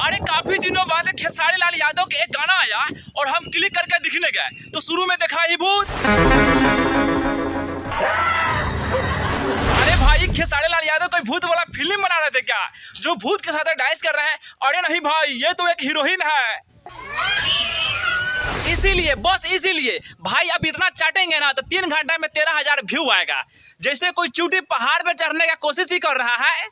अरे काफी दिनों बाद खेसारी लाल यादव के एक गाना आया और हम क्लिक करके दिखने गए तो शुरू में देखा ही भूत। अरे भाई खेसारी लाल यादव कोई भूत वाला फिल्म बना रहे थे क्या, जो भूत के साथ डांस कर रहे हैं? अरे नहीं भाई, ये तो एक हीरोइन है। इसीलिए बस इसीलिए भाई अब इतना चाटेंगे ना तो 3 घंटे में 13,000 व्यू आएगा। जैसे कोई चूटी पहाड़ पे चढ़ने का कोशिश ही कर रहा है।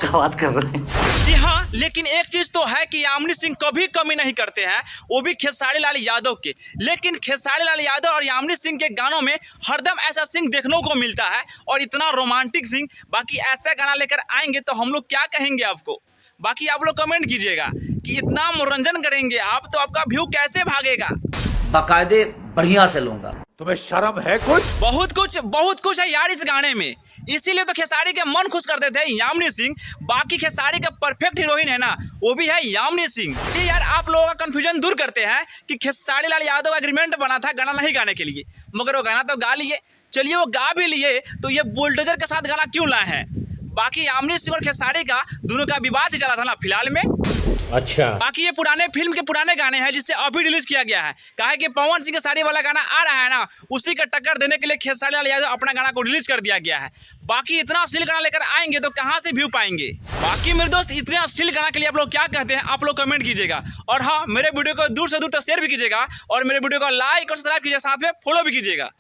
क्या बात कर रहे हैं? जी हाँ, लेकिन एक चीज तो है कि यामिनी सिंह कभी कमी नहीं करते हैं, वो भी खेसारी लाल यादव के। लेकिन खेसारी लाल यादव और यामिनी सिंह के गानों में हरदम ऐसा सिंह देखने को मिलता है और इतना रोमांटिक सिंह। बाकी ऐसा गाना लेकर आएंगे तो हम लोग क्या कहेंगे आपको। बाकी आप लोग कमेंट कीजिएगा कि इतना मनोरंजन करेंगे आप तो आपका व्यू कैसे भागेगा। बाकायदे बढ़िया से लूंगा। तुम्हें शर्म है कुछ? बहुत कुछ है यार इस गाने में। इसीलिए तो खेसारी के मन खुश करते थे यामिनी सिंह। बाकी खेसारी का परफेक्ट हीरोइन है ना, वो भी है यामिनी सिंह। ये यार आप लोगों का कंफ्यूजन दूर करते हैं कि खेसारी लाल यादव एग्रीमेंट बना था गाना नहीं गाने के लिए, मगर वो गाना तो गा लिए। चलिए वो गा भी लिए तो ये बुलडोजर के साथ गाना क्यों लाए हैं? बाकी यामिनी सिंह और खेसारी का दोनों का विवाद ही चला था ना फिलहाल में। अच्छा, बाकी ये पुराने फिल्म के पुराने गाने हैं जिससे अभी रिलीज किया गया है। कहा है कि पवन सिंह के साड़ी वाला गाना आ रहा है ना, उसी का टक्कर देने के लिए खेसारी लाल यादव अपना गाना को रिलीज कर दिया गया है। बाकी इतना अश्लील गाना लेकर आएंगे तो कहां से व्यू पाएंगे। बाकी मेरे दोस्त इतने अश्लील गाना के लिए आप लोग क्या कहते हैं, आप लोग कमेंट कीजिएगा। और हाँ, मेरे वीडियो को दूर से दूर तक शेयर भी कीजिएगा और मेरे वीडियो को लाइक और सब्सक्राइब कीजिएगा, साथ में फॉलो भी कीजिएगा।